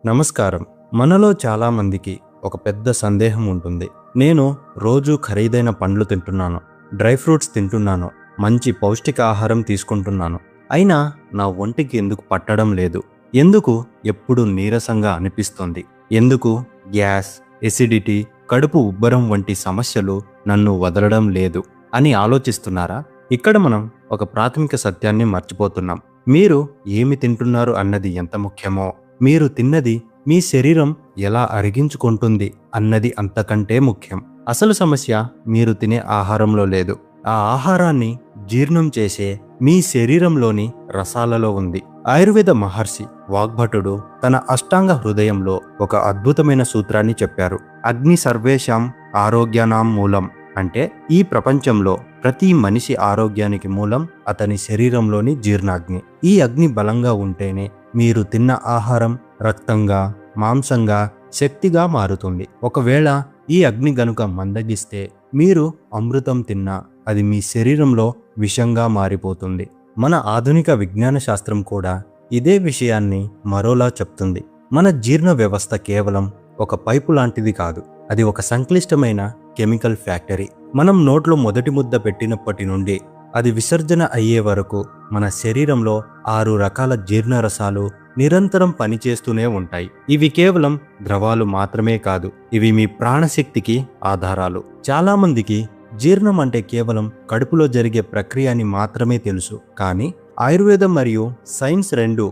నమస్కారం. మనలో చాలా మందికి ఒక పెద్ద సందేహం ఉంటుంది. నేను రోజు ఖరీదైన పండ్లు తింటున్నాను, డ్రై ఫ్రూట్స్ తింటున్నాను, మంచి పౌష్టికాహారం తీసుకుంటున్నాను. అయినా నా ఒంటికి ఎందుకు పట్టడం లేదు? ఎందుకు ఎప్పుడు నీరసంగా అనిపిస్తుంది? ఎందుకు గ్యాస్, ఎసిడిటీ, కడుపు ఉబ్బరం వంటి సమస్యలు నన్ను వదలడం లేదు అని ఆలోచిస్తున్నారా? ఇక్కడ మనం ఒక ప్రాథమిక సత్యాన్ని మర్చిపోతున్నాం. మీరు ఏమి తింటున్నారు అన్నది ఎంత ముఖ్యమో, మీరు తిన్నది మీ శరీరం ఎలా అరిగించుకుంటుంది అన్నది అంతకంటే ముఖ్యం. అసలు సమస్య మీరు తినే ఆహారంలో లేదు, ఆ ఆహారాన్ని జీర్ణం చేసే మీ శరీరంలోని రసాలలో ఉంది. ఆయుర్వేద మహర్షి వాగ్భటుడు తన అష్టాంగ హృదయంలో ఒక అద్భుతమైన సూత్రాన్ని చెప్పారు. అగ్ని సర్వేషాం ఆరోగ్యానాం మూలం. అంటే ఈ ప్రపంచంలో ప్రతి మనిషి ఆరోగ్యానికి మూలం అతని శరీరంలోని జీర్ణాగ్ని. ఈ అగ్ని బలంగా ఉంటేనే మీరు తిన్న ఆహారం రక్తంగా, మాంసంగా, శక్తిగా మారుతుంది. ఒకవేళ ఈ అగ్ని గనుక మందగిస్తే మీరు అమృతం తిన్నా అది మీ శరీరంలో విషంగా మారిపోతుంది. మన ఆధునిక విజ్ఞాన శాస్త్రం కూడా ఇదే విషయాన్ని మరోలా చెప్తుంది. మన జీర్ణ వ్యవస్థ కేవలం ఒక పైపు లాంటిది కాదు, అది ఒక సంక్లిష్టమైన కెమికల్ ఫ్యాక్టరీ. మనం నోట్లో మొదటి ముద్ద పెట్టినప్పటి నుండి అది విసర్జన అయ్యే వరకు మన శరీరంలో 6 రకాల జీర్ణ రసాలు నిరంతరం పనిచేస్తూనే ఉంటాయి. ఇవి కేవలం ద్రవాలు మాత్రమే కాదు, ఇవి మీ ప్రాణశక్తికి ఆధారాలు. చాలా మందికి జీర్ణం అంటే కేవలం కడుపులో జరిగే ప్రక్రియ అని మాత్రమే తెలుసు. కానీ ఆయుర్వేదం మరియు సైన్స్ రెండూ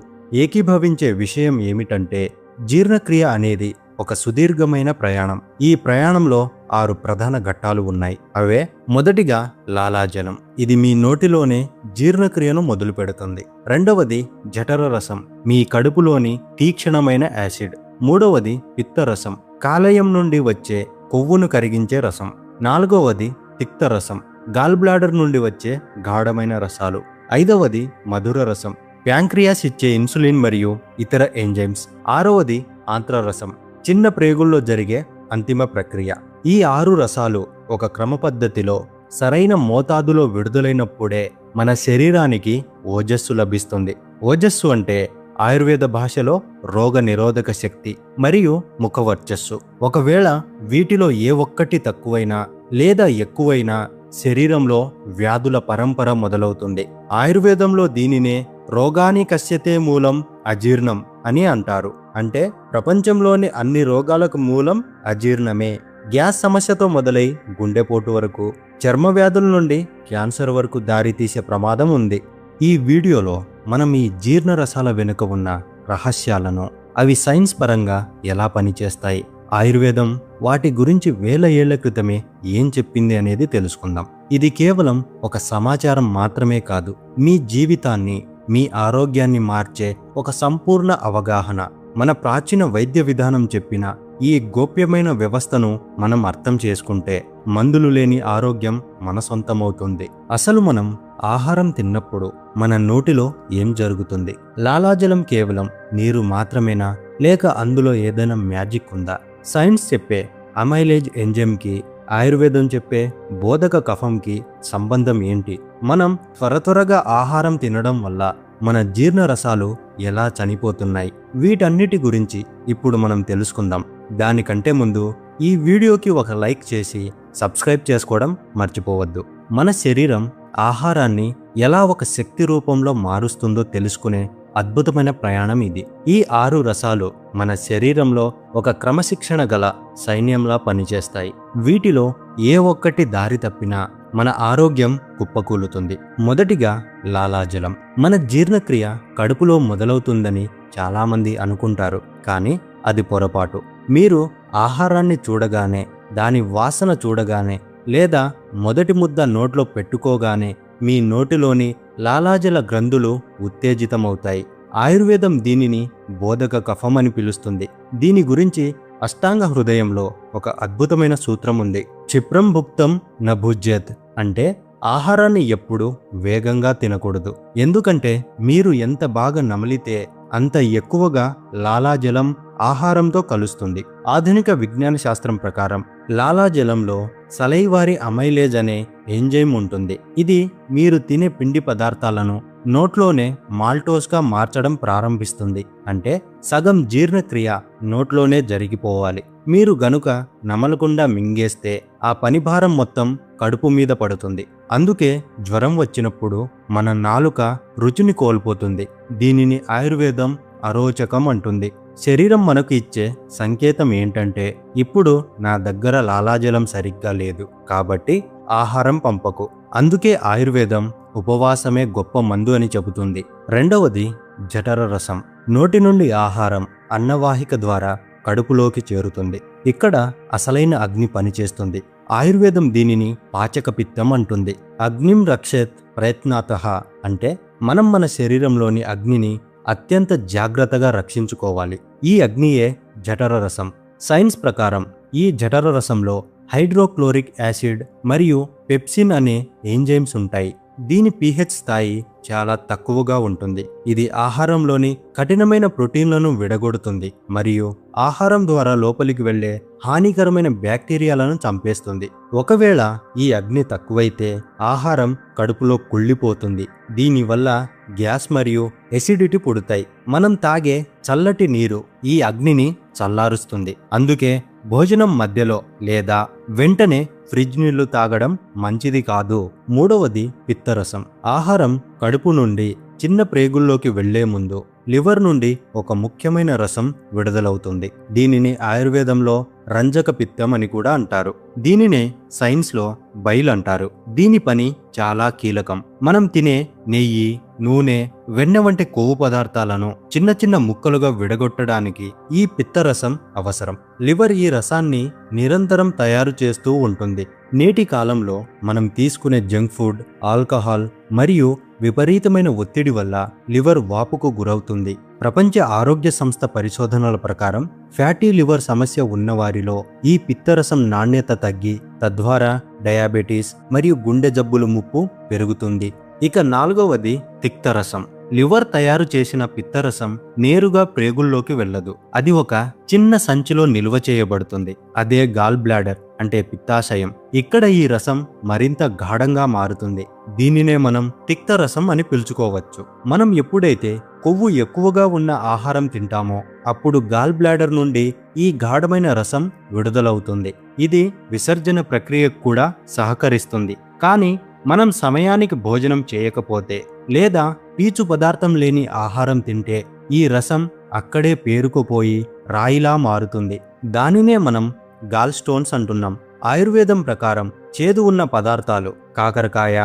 ఏకీభవించే విషయం ఏమిటంటే, జీర్ణక్రియ అనేది ఒక సుదీర్ఘమైన ప్రయాణం. ఈ ప్రయాణంలో 6 ప్రధాన ఘట్టాలు ఉన్నాయి. అవే: మొదటిగా లాలాజలం, ఇది మీ నోటిలోనే జీర్ణక్రియను మొదలు పెడుతుంది. రెండవది జఠర రసం, మీ కడుపులోని తీక్షణమైన యాసిడ్. మూడవది పిత్తరసం, కాలేయం నుండి వచ్చే కొవ్వును కరిగించే రసం. నాలుగవది తిక్తరసం, గాల్ బ్లాడర్ నుండి వచ్చే గాఢమైన రసాలు. ఐదవది మధుర రసం, ప్యాంక్రియాస్ ఇచ్చే ఇన్సులిన్ మరియు ఇతర ఎంజైమ్స్. ఆరవది ఆంత్రరసం, చిన్న ప్రేగుల్లో జరిగే అంతిమ ప్రక్రియ. ఈ 6 రసాలు ఒక క్రమ పద్ధతిలో సరైన మోతాదులో విడుదలైనప్పుడే మన శరీరానికి ఓజస్సు లభిస్తుంది. ఓజస్సు అంటే ఆయుర్వేద భాషలో రోగ నిరోధక శక్తి మరియు ముఖవర్చస్సు. ఒకవేళ వీటిలో ఏ ఒక్కటి తక్కువైనా లేదా ఎక్కువైనా శరీరంలో వ్యాధుల పరంపర మొదలవుతుంది. ఆయుర్వేదంలో దీనినే రోగాని కస్యతే మూలం అజీర్ణం అని అంటారు. అంటే ప్రపంచంలోని అన్ని రోగాలకు మూలం అజీర్ణమే. గ్యాస్ సమస్యతో మొదలై గుండెపోటు వరకు, చర్మ వ్యాధుల నుండి క్యాన్సర్ వరకు దారితీసే ప్రమాదం ఉంది. ఈ వీడియోలో మనం ఈ జీర్ణ రసాల వెనుక ఉన్న రహస్యాలను, అవి సైన్స్ పరంగా ఎలా పనిచేస్తాయి, ఆయుర్వేదం వాటి గురించి వేల ఏళ్ల క్రితమే ఏం చెప్పింది అనేది తెలుసుకుందాం. ఇది కేవలం ఒక సమాచారం మాత్రమే కాదు, మీ జీవితాన్ని, మీ ఆరోగ్యాన్ని మార్చే ఒక సంపూర్ణ అవగాహన. మన ప్రాచీన వైద్య విధానం చెప్పిన ఈ గోప్యమైన వ్యవస్థను మనం అర్థం చేసుకుంటే మందులు లేని ఆరోగ్యం మన సొంతమవుతుంది. అసలు మనం ఆహారం తిన్నప్పుడు మన నోటిలో ఏం జరుగుతుంది? లాలాజలం కేవలం నీరు మాత్రమేనా, లేక అందులో ఏదైనా మ్యాజిక్ ఉందా? సైన్స్ చెప్పే అమైలేజ్ ఎంజైమ్కి, ఆయుర్వేదం చెప్పే బోధక కఫంకి సంబంధం ఏంటి? మనం త్వరగా ఆహారం తినడం వల్ల మన జీర్ణ రసాలు ఎలా చనిపోతున్నాయి? వీటన్నిటి గురించి ఇప్పుడు మనం తెలుసుకుందాం. దానికంటే ముందు ఈ వీడియోకి ఒక లైక్ చేసి సబ్స్క్రైబ్ చేసుకోవడం మర్చిపోవద్దు. మన శరీరం ఆహారాన్ని ఎలా ఒక శక్తి రూపంలో మారుస్తుందో తెలుసుకునే అద్భుతమైన ప్రయాణం ఇది. ఈ 6 రసాలు మన శరీరంలో ఒక క్రమశిక్షణ గల సైన్యంలా పనిచేస్తాయి. వీటిలో ఏ ఒక్కటి దారి తప్పినా మన ఆరోగ్యం కుప్పకూలుతుంది. మొదటిగా లాలాజలం. మన జీర్ణక్రియ కడుపులో మొదలవుతుందని చాలామంది అనుకుంటారు, కానీ అది పొరపాటు. మీరు ఆహారాన్ని చూడగానే, దాని వాసన చూడగానే, లేదా మొదటి ముద్ద నోట్లో పెట్టుకోగానే మీ నోటిలోని లాలాజల గ్రంథులు ఉత్తేజితమవుతాయి. ఆయుర్వేదం దీనిని బోధక కఫం అని పిలుస్తుంది. దీని గురించి అష్టాంగ హృదయంలో ఒక అద్భుతమైన సూత్రం ఉంది. క్షిప్రం భుక్తం న భుజ్యత్. అంటే ఆహారాన్ని ఎప్పుడు వేగంగా తినకూడదు. ఎందుకంటే మీరు ఎంత బాగా నమిలితే అంత ఎక్కువగా లాలాజలం ఆహారంతో కలుస్తుంది. ఆధునిక విజ్ఞాన శాస్త్రం ప్రకారం లాలాజలంలో సలైవారీ అమైలేజ్ అనే ఎంజైమ్ ఉంటుంది. ఇది మీరు తినే పిండి పదార్థాలను నోట్లోనే మాల్టోస్గా మార్చడం ప్రారంభిస్తుంది. అంటే సగం జీర్ణక్రియ నోట్లోనే జరిగిపోవాలి. మీరు గనుక నమలకుండా మింగేస్తే ఆ పనిభారం మొత్తం కడుపు మీద పడుతుంది. అందుకే జ్వరం వచ్చినప్పుడు మన నాలుక రుచిని కోల్పోతుంది. దీనిని ఆయుర్వేదం అరోచకం అంటుంది. శరీరం మనకు ఇచ్చే సంకేతం ఏంటంటే, ఇప్పుడు నా దగ్గర లాలాజలం సరిగ్గా లేదు కాబట్టి ఆహారం పంపకు. అందుకే ఆయుర్వేదం ఉపవాసమే గొప్ప మందు అని చెబుతుంది. రెండవది జఠర రసం. నోటి నుండి ఆహారం అన్నవాహిక ద్వారా కడుపులోకి చేరుతుంది. ఇక్కడ అసలైన అగ్ని పనిచేస్తుంది. ఆయుర్వేదం దీనిని పాచక పిత్తం అంటుంది. అగ్నిం రక్షేత్ ప్రయత్నాతః అంటే మనం మన శరీరంలోని అగ్నిని అత్యంత జాగ్రత్తగా రక్షించుకోవాలి. ఈ అగ్నియే జఠర రసం. సైన్స్ ప్రకారం ఈ జఠర రసంలో హైడ్రోక్లోరిక్ యాసిడ్ మరియు పెప్సిన్ అనే ఎంజైమ్స్ ఉంటాయి. దీని pH స్థాయి చాలా తక్కువగా ఉంటుంది. ఇది ఆహారంలోని కఠినమైన ప్రోటీన్లను విడగొడుతుంది మరియు ఆహారం ద్వారా లోపలికి వెళ్లే హానికరమైన బ్యాక్టీరియాలను చంపేస్తుంది. ఒకవేళ ఈ అగ్ని తక్కువైతే ఆహారం కడుపులో కుళ్ళిపోతుంది. దీనివల్ల గ్యాస్ మరియు ఎసిడిటీ పుడతాయి. మనం తాగే చల్లటి నీరు ఈ అగ్నిని చల్లారుస్తుంది. అందుకే భోజనం మధ్యలో లేదా వెంటనే ఫ్రిడ్జ్ నీళ్లు తాగడం మంచిది కాదు. మూడవది పిత్తరసం. ఆహారం కడుపు నుండి చిన్న ప్రేగుల్లోకి వెళ్లే ముందు లివర్ నుండి ఒక ముఖ్యమైన రసం విడుదలవుతుంది. దీనిని ఆయుర్వేదంలో రంజక పిత్తం అని కూడా అంటారు. దీనినే సైన్స్లో బైల్ అంటారు. దీని పని చాలా కీలకం. మనం తినే నెయ్యి, నూనె, వెన్న వంటి కొవ్వు పదార్థాలను చిన్న చిన్న ముక్కలుగా విడగొట్టడానికి ఈ పిత్తరసం అవసరం. లివర్ ఈ రసాన్ని నిరంతరం తయారు చేస్తూ ఉంటుంది. నేటి కాలంలో మనం తీసుకునే జంక్ ఫుడ్, ఆల్కహాల్ మరియు విపరీతమైన ఒత్తిడి వల్ల లివర్ వాపుకు గురవుతుంది. ప్రపంచ ఆరోగ్య సంస్థ పరిశోధనల ప్రకారం ఫ్యాటీ లివర్ సమస్య ఉన్నవారిలో ఈ పిత్తరసం నాణ్యత తగ్గి తద్వారా డయాబెటీస్ మరియు గుండె జబ్బుల ముప్పు పెరుగుతుంది. ఇక నాలుగవది తిక్తరసం. లివర్ తయారు చేసిన పిత్తరసం నేరుగా ప్రేగుల్లోకి వెళ్ళదు. అది ఒక చిన్న సంచిలో నిల్వ చేయబడుతుంది. అదే గాల్ బ్లాడర్ అంటే పిత్తాశయం. ఇక్కడ ఈ రసం మరింత గాఢంగా మారుతుంది. దీనినే మనం తిక్తరసం అని పిలుచుకోవచ్చు. మనం ఎప్పుడైతే కొవ్వు ఎక్కువగా ఉన్న ఆహారం తింటామో అప్పుడు గాల్ బ్లాడర్ నుండి ఈ గాఢమైన రసం విడుదలవుతుంది. ఇది విసర్జన ప్రక్రియకు కూడా సహకరిస్తుంది. కానీ మనం సమయానికి భోజనం చేయకపోతే లేదా పీచు పదార్థం లేని ఆహారం తింటే ఈ రసం అక్కడే పేరుకుపోయి రాయిలా మారుతుంది. దానినే మనం గాల్ స్టోన్స్ అంటున్నాం. ఆయుర్వేదం ప్రకారం చేదు ఉన్న పదార్థాలు, కాకరకాయ,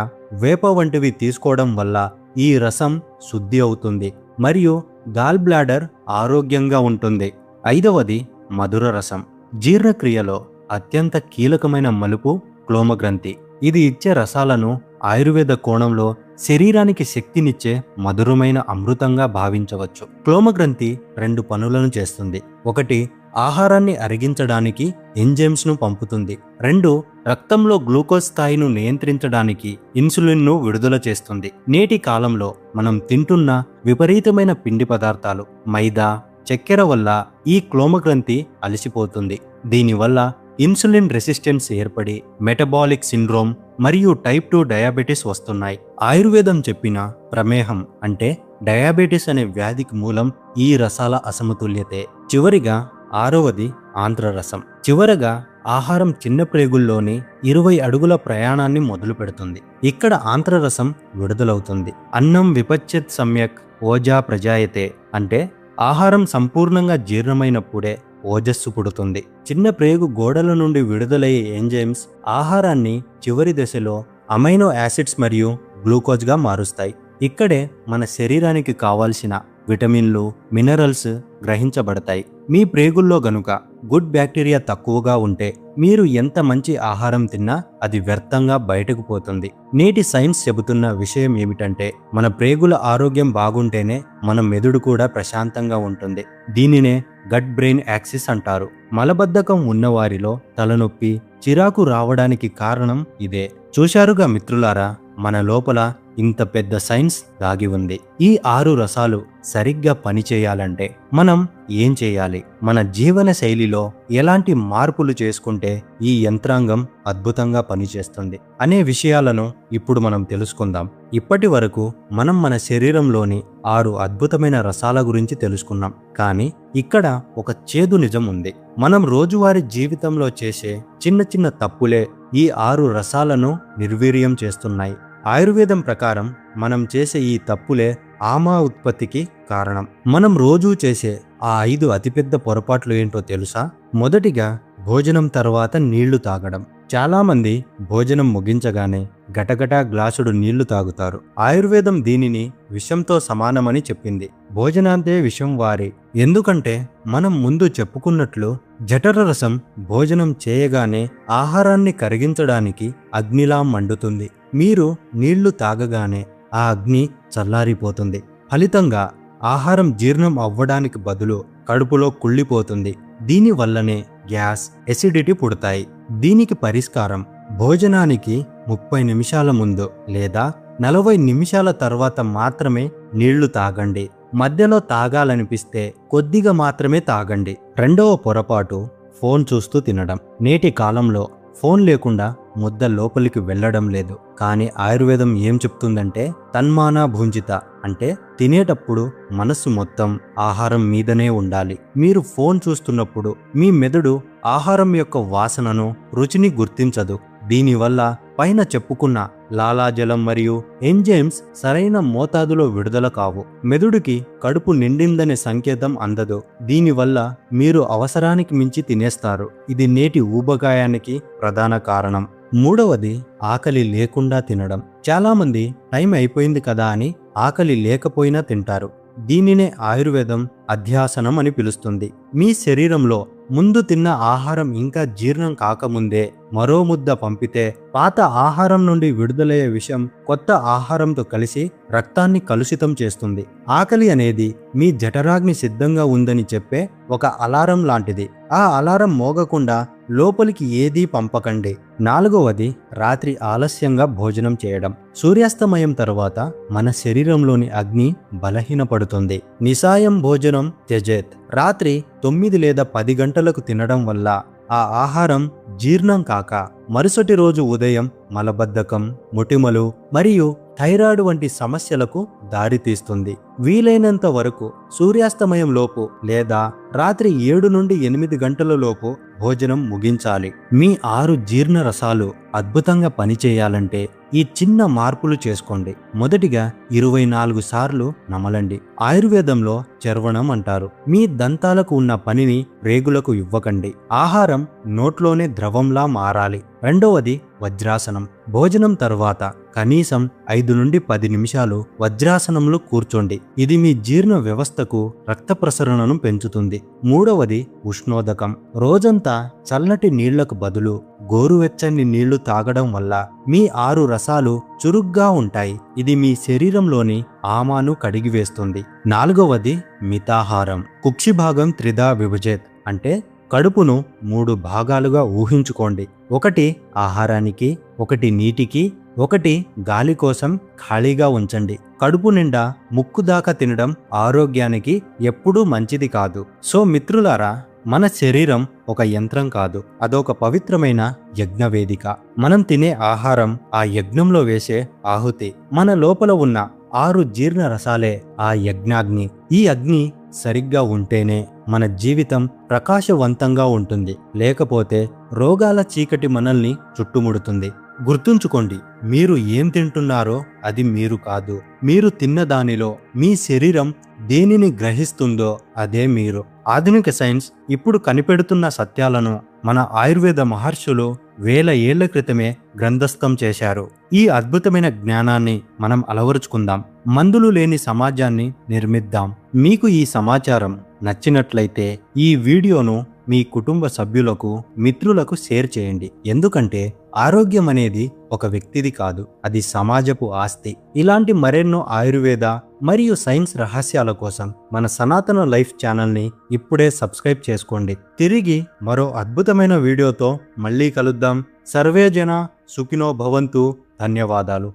వేప వంటివి తీసుకోవడం వల్ల ఈ రసం శుద్ధి అవుతుంది మరియు గాల్ బ్లాడర్ ఆరోగ్యంగా ఉంటుంది. ఐదవది మధుర రసం. జీర్ణక్రియలో అత్యంత కీలకమైన మలుపు క్లోమగ్రంథి. ఇది ఇచ్చే రసాలను ఆయుర్వేద కోణంలో శరీరానికి శక్తినిచ్చే మధురమైన అమృతంగా భావించవచ్చు. క్లోమగ్రంథి రెండు పనులను చేస్తుంది. ఒకటి, ఆహారాన్ని అరిగించడానికి ఎంజైమ్స్ను పంపుతుంది. రెండు, రక్తంలో గ్లూకోజ్ స్థాయిను నియంత్రించడానికి ఇన్సులిన్ను విడుదల చేస్తుంది. నేటి కాలంలో మనం తింటున్న విపరీతమైన పిండి పదార్థాలు, మైదా, చక్కెర వల్ల ఈ క్లోమగ్రంథి అలసిపోతుంది. దీనివల్ల ఇన్సులిన్ రెసిస్టెన్స్ ఏర్పడి మెటబాలిక్ సిండ్రోమ్ మరియు టైప్ 2 డయాబెటీస్ వస్తున్నాయి. ఆయుర్వేదం చెప్పిన ప్రమేహం అంటే డయాబెటీస్ అనే వ్యాధికి మూలం ఈ రసాల అసమతుల్యతే. చివరిగా ఆరవది ఆంత్రరసం. చివరగా ఆహారం చిన్న ప్రేగుల్లోని 20 అడుగుల ప్రయాణాన్ని మొదలు పెడుతుంది. ఇక్కడ ఆంత్రరసం విడుదలవుతుంది. అన్నం విపచ్యత్ సమ్యక్ ఓజా ప్రజాయతే అంటే ఆహారం సంపూర్ణంగా జీర్ణమైనప్పుడే ఓజస్సు పుడుతుంది. చిన్న ప్రేగు గోడల నుండి విడుదలయ్యే ఎంజైమ్స్ ఆహారాన్ని చివరి దశలో అమైనో యాసిడ్స్ మరియు గ్లూకోజ్గా మారుస్తాయి. ఇక్కడే మన శరీరానికి కావాల్సిన విటమిన్లు, మినరల్స్ గ్రహించబడతాయి. మీ ప్రేగుల్లో గనుక గుడ్ బ్యాక్టీరియా తక్కువగా ఉంటే మీరు ఎంత మంచి ఆహారం తిన్నా అది వ్యర్థంగా బయటకు పోతుంది. నేటి సైన్స్ చెబుతున్న విషయం ఏమిటంటే మన ప్రేగుల ఆరోగ్యం బాగుంటేనే మన మెదడు కూడా ప్రశాంతంగా ఉంటుంది. దీనినే గట్ బ్రెయిన్ యాక్సిస్ అంటారు. మలబద్ధకం ఉన్నవారిలో తలనొప్పి, చిరాకు రావడానికి కారణం ఇదే. చూశారుగా మిత్రులారా, మన లోపల ఇంత పెద్ద సైన్స్ దాగి ఉంది. ఈ 6 రసాలు సరిగ్గా పనిచేయాలంటే మనం ఏం చేయాలి, మన జీవన శైలిలో ఎలాంటి మార్పులు చేసుకుంటే ఈ యంత్రాంగం అద్భుతంగా పనిచేస్తుంది అనే విషయాలను ఇప్పుడు మనం తెలుసుకుందాం. ఇప్పటి వరకు మనం మన శరీరంలోని 6 అద్భుతమైన రసాల గురించి తెలుసుకున్నాం. కానీ ఇక్కడ ఒక చేదు నిజం ఉంది. మనం రోజువారీ జీవితంలో చేసే చిన్న చిన్న తప్పులే ఈ 6 రసాలను నిర్వీర్యం చేస్తున్నాయి. ఆయుర్వేదం ప్రకారం మనం చేసే ఈ తప్పులే ఆమా ఉత్పత్తికి కారణం. మనం రోజూ చేసే ఆ 5 అతిపెద్ద పొరపాట్లు ఏంటో తెలుసా? మొదటిగా, భోజనం తర్వాత నీళ్లు తాగడం. చాలామంది భోజనం ముగించగానే గటగటా గ్లాసుడు నీళ్లు తాగుతారు. ఆయుర్వేదం దీనిని విషంతో సమానమని చెప్పింది. భోజనాంతే విషం వారి. ఎందుకంటే మనం ముందు చెప్పుకున్నట్లు జఠర రసం భోజనం చేయగానే ఆహారాన్ని కరిగించడానికి అగ్నిలా మండుతుంది. మీరు నీళ్లు తాగగానే ఆ అగ్ని చల్లారిపోతుంది. ఫలితంగా ఆహారం జీర్ణం అవ్వడానికి బదులు కడుపులో కుళ్ళిపోతుంది. దీనివల్లనే గ్యాస్, ఎసిడిటీ పుడతాయి. దీనికి పరిష్కారం, భోజనానికి 30 నిమిషాల ముందు లేదా 40 నిమిషాల తర్వాత మాత్రమే నీళ్లు తాగండి. మధ్యలో తాగాలనిపిస్తే కొద్దిగా మాత్రమే తాగండి. రెండవ పొరపాటు, ఫోన్ చూస్తూ తినడం. నేటి కాలంలో ఫోన్ లేకుండా ముద్ద లోపలికి వెళ్ళడం లేదు. కానీ ఆయుర్వేదం ఏం చెప్తుందంటే తన్మానా భుంజిత, అంటే తినేటప్పుడు మనస్సు మొత్తం ఆహారం మీదనే ఉండాలి. మీరు ఫోన్ చూస్తున్నప్పుడు మీ మెదడు ఆహారం యొక్క వాసనను, రుచిని గుర్తించదు. దీనివల్ల పైన చెప్పుకున్న లాలాజలం మరియు ఎంజైమ్స్ సరైన మోతాదులో విడుదల కావు. మెదడుకి కడుపు నిండిందనే సంకేతం అందదు. దీనివల్ల మీరు అవసరానికి మించి తినేస్తారు. ఇది నేటి ఊబకాయానికి ప్రధాన కారణం. మూడవది, ఆకలి లేకుండా తినడం. చాలామంది టైం అయిపోయింది కదా అని ఆకలి లేకపోయినా తింటారు. దీనినే ఆయుర్వేదం అధ్యాసనం అని పిలుస్తుంది. మీ శరీరంలో ముందు తిన్న ఆహారం ఇంకా జీర్ణం కాకముందే మరో ముద్ద పంపితే పాత ఆహారం నుండి విడుదలయ్యే విషం కొత్త ఆహారంతో కలిసి రక్తాన్ని కలుషితం చేస్తుంది. ఆకలి అనేది మీ జఠరాగ్ని సిద్ధంగా ఉందని చెప్పే ఒక అలారం లాంటిది. ఆ అలారం మోగకుండా లోపలికి ఏదీ పంపకండి. నాలుగవది, రాత్రి ఆలస్యంగా భోజనం చేయడం. సూర్యాస్తమయం తర్వాత మన శరీరంలోని అగ్ని బలహీనపడుతుంది. నిసాయం భోజనం త్యజేత్. రాత్రి 9 లేదా 10 గంటలకు తినడం వల్ల ఆ ఆహారం జీర్ణం కాక మరుసటి రోజు ఉదయం మలబద్ధకం, మొటిమలు మరియు థైరాయిడ్ వంటి సమస్యలకు దారితీస్తుంది. వీలైనంత వరకు సూర్యాస్తమయం లోపు లేదా రాత్రి 7 నుండి 8 గంటల లోపు భోజనం ముగించాలి. మీ 6 జీర్ణ రసాలు అద్భుతంగా పనిచేయాలంటే ఈ చిన్న మార్పులు చేసుకోండి. మొదటిగా 24 సార్లు నమలండి. ఆయుర్వేదంలో చర్వణం అంటారు. మీ దంతాలకు ఉన్న పనిని రేగులకు ఇవ్వకండి. ఆహారం నోట్లోనే ద్రవంలా మారాలి. రెండవది, వజ్రాసనం. భోజనం తర్వాత కనీసం 5 నుండి 10 నిమిషాలు వజ్రాసనంలో కూర్చోండి. ఇది మీ జీర్ణ వ్యవస్థకు రక్త ప్రసరణను పెంచుతుంది. మూడవది, ఉష్ణోదకం. రోజంతా చల్లటి నీళ్లకు బదులు గోరువెచ్చని నీళ్లు తాగడం వల్ల మీ 6 రసాలు చురుగ్గా ఉంటాయి. ఇది మీ శరీరంలోని ఆమాను కడిగివేస్తుంది. నాలుగవది, మితాహారం. కుక్షిభాగం త్రిధా విభజేత్, అంటే కడుపును 3 భాగాలుగా ఊహించుకోండి. ఒకటి ఆహారానికి, ఒకటి నీటికి, ఒకటి గాలి కోసం ఖాళీగా ఉంచండి. కడుపు నిండా ముక్కు దాకా తినడం ఆరోగ్యానికి ఎప్పుడూ మంచిది కాదు. సో మిత్రులారా, మన శరీరం ఒక యంత్రం కాదు, అదొక పవిత్రమైన యజ్ఞవేదిక. మనం తినే ఆహారం ఆ యజ్ఞంలో వేసే ఆహుతి. మన లోపల ఉన్న 6 జీర్ణ రసాలే ఆ యజ్ఞాగ్ని. ఈ అగ్ని సరిగ్గా ఉంటేనే మన జీవితం ప్రకాశవంతంగా ఉంటుంది. లేకపోతే రోగాల చీకటి మనల్ని చుట్టుముడుతుంది. గుర్తుంచుకోండి, మీరు ఏం తింటున్నారో అది మీరు కాదు. మీరు తిన్న దానిలో మీ శరీరం దేనిని గ్రహిస్తుందో అదే మీరు. ఆధునిక సైన్స్ ఇప్పుడు కనిపెడుతున్న సత్యాలను మన ఆయుర్వేద మహర్షులు వేల ఏళ్ల క్రితమే గ్రంథస్థం చేశారు. ఈ అద్భుతమైన జ్ఞానాన్ని మనం అలవరుచుకుందాం. మందులు లేని సమాజాన్ని నిర్మిద్దాం. మీకు ఈ సమాచారం నచ్చినట్లయితే ఈ వీడియోను మీ కుటుంబ సభ్యులకు, మిత్రులకు షేర్ చేయండి. ఎందుకంటే ఆరోగ్యం అనేది ఒక వ్యక్తిది కాదు, అది సమాజపు ఆస్తి. ఇలాంటి మరెన్నో ఆయుర్వేద మరియు సైన్స్ రహస్యాల కోసం మన సనాతన లైఫ్ ఛానల్ని ఇప్పుడే సబ్స్క్రైబ్ చేసుకోండి. తిరిగి మరో అద్భుతమైన వీడియోతో మళ్ళీ కలుద్దాం. సర్వే జన సుఖినో భవంతు. ధన్యవాదాలు.